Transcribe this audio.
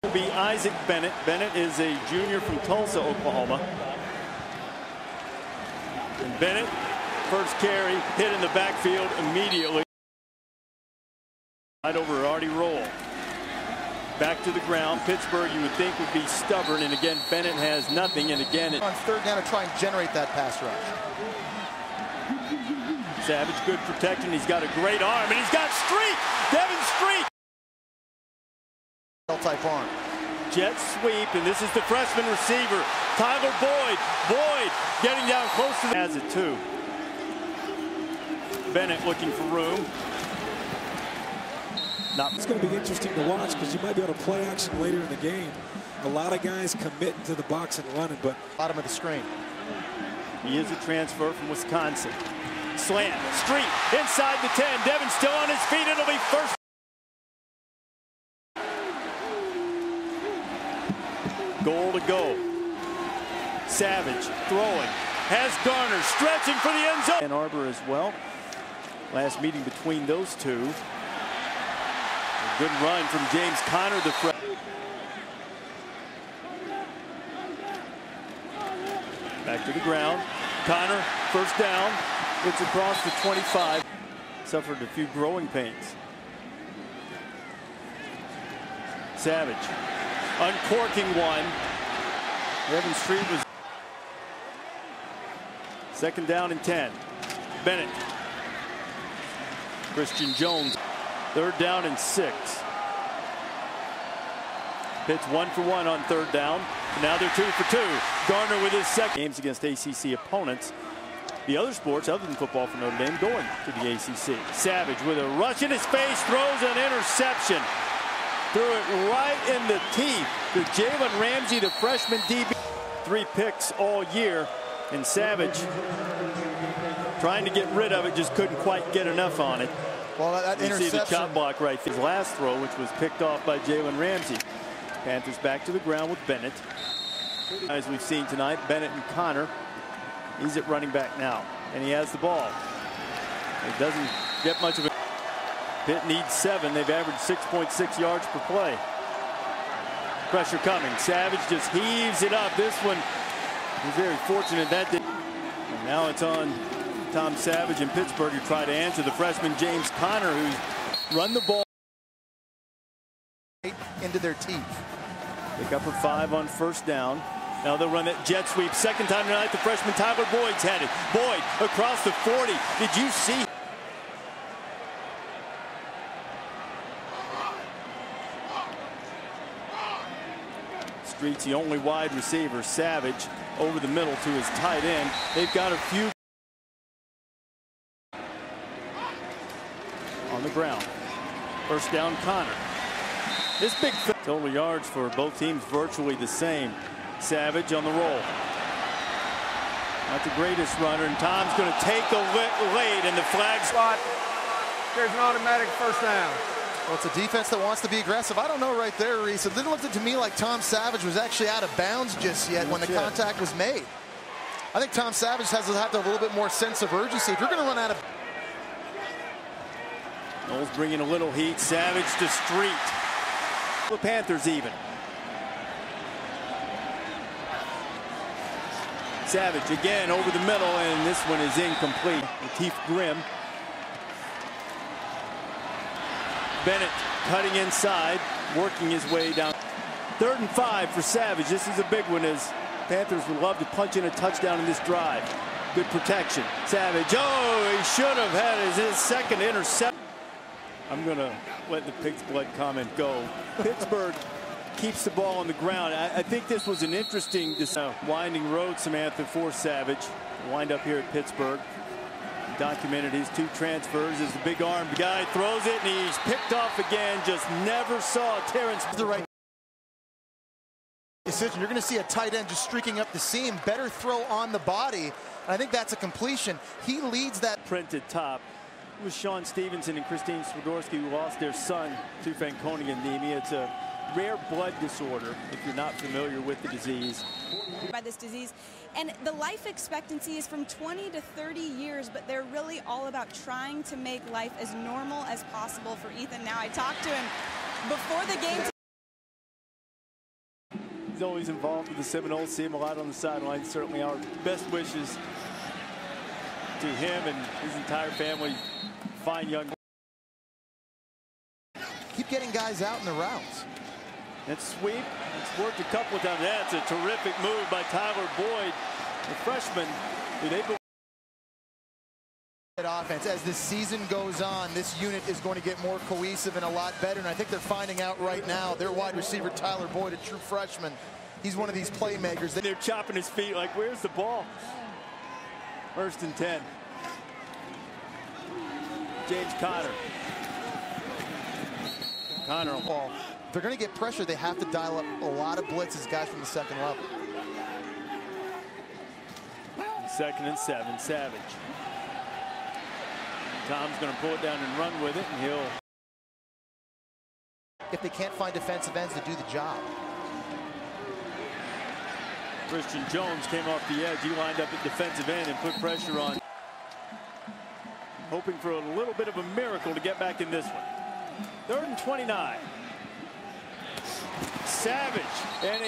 Will be Isaac Bennett. Bennett is a junior from Tulsa, Oklahoma. And Bennett, first carry, hit in the backfield immediately. Right over Artie Roll. Back to the ground. Pittsburgh, you would think, would be stubborn. And again, Bennett has nothing. And again, on third down to try and generate that pass rush. Savage, good protection. He's got a great arm. And he's got Street. Devin Street. Type arm. Jet sweep. And this is the freshman receiver, Tyler Boyd. Boyd getting down close to the... Has it too. Bennett looking for room. It's going to be interesting to watch because you might be able to play action later in the game. A lot of guys committing to the box and running, but bottom of the screen. He is a transfer from Wisconsin. Slant, Street, inside the 10. Devin still on his feet. It'll be first. Goal to go. Savage throwing. Has Garner stretching for the end zone. Ann Arbor as well. Last meeting between those two. Good run from James Conner, the freshman. Back to the ground. Conner, first down. Gets across the 25. Suffered a few growing pains. Savage uncorking one. Devin Street was second down and 10. Bennett. Christian Jones. Third down and 6. Pitt's 1 for 1 on third down. Now they're 2 for 2. Garner with his second. Games against ACC opponents. The other sports other than football for Notre Dame going to the ACC. Savage with a rush in his face, throws an interception. Threw it right in the teeth to Jalen Ramsey, the freshman DB. 3 picks all year, and Savage trying to get rid of it, just couldn't quite get enough on it. Well, that you interception. See the chop block right. His last throw, which was picked off by Jalen Ramsey. Panthers back to the ground with Bennett. As we've seen tonight, Bennett and Conner. He's at running back now, and he has the ball. It doesn't get much of a... Pitt needs 7. They've averaged 6.6 yards per play. Pressure coming. Savage just heaves it up. This one was very fortunate that did. And now it's on Tom Savage in Pittsburgh to try to answer the freshman James Conner, who's run the ball into their teeth. Pick up a 5 on first down. Now they'll run that jet sweep. Second time tonight, the freshman Tyler Boyd's had it. Boyd across the 40. Did you see? Street's the only wide receiver. Savage over the middle to his tight end. They've got a few on the ground. First down, Conner. This big total yards for both teams virtually the same. Savage on the roll. Not the greatest runner, and Tom's going to take a late, and the flag spot. There's an automatic first down. Well, it's a defense that wants to be aggressive. I don't know right there, Reese. It didn't look to me like Tom Savage was actually out of bounds just yet when the contact was made. I think Tom Savage has to have a little bit more sense of urgency. If you're going to run out of... Knowles bringing a little heat. Savage to Street. The Panthers even. Savage again over the middle, and this one is incomplete. Lateef Grimm. Bennett cutting inside, working his way down. 3rd and 5 for Savage. This is a big one, as Panthers would love to punch in a touchdown in this drive. Good protection. Savage, oh, he should have had his second interception. I'm going to let the pig's blood comment go. Pittsburgh keeps the ball on the ground. I think this was an interesting winding road, Samantha, for Savage. Wind up here at Pittsburgh. Documented his 2 transfers as the big armed guy throws it, and he's picked off again. Just never saw Terrence. The right decision. You're going to see a tight end just streaking up the seam. Better throw on the body. And I think that's a completion. He leads that. Printed top. It was Sean Stevenson and Christine Swiderski who lost their son to Fanconi anemia. It's a rare blood disorder, if you're not familiar with the disease. By this disease, and the life expectancy is from 20 to 30 years, but they're really all about trying to make life as normal as possible for Ethan. Now, I talked to him before the game He's always involved with the Seminoles. See him a lot on the sideline. Certainly our best wishes to him and his entire family. Fine young. Keep getting guys out in the routes. That sweep, it's worked a couple of times. That's a terrific move by Tyler Boyd, the freshman. Offense. As this season goes on, this unit is going to get more cohesive and a lot better, and I think they're finding out right now. Their wide receiver Tyler Boyd, a true freshman, he's one of these playmakers. They're chopping his feet like, where's the ball? First and 10. James Conner. Conner on ball. If they're going to get pressure, they have to dial up a lot of blitzes, guys from the second level. 2nd and 7, Savage. Tom's going to pull it down and run with it, and he'll. If they can't find defensive ends to do the job. Christian Jones came off the edge. He lined up at defensive end and put pressure on. Hoping for a little bit of a miracle to get back in this one. 3rd and 29. Savage and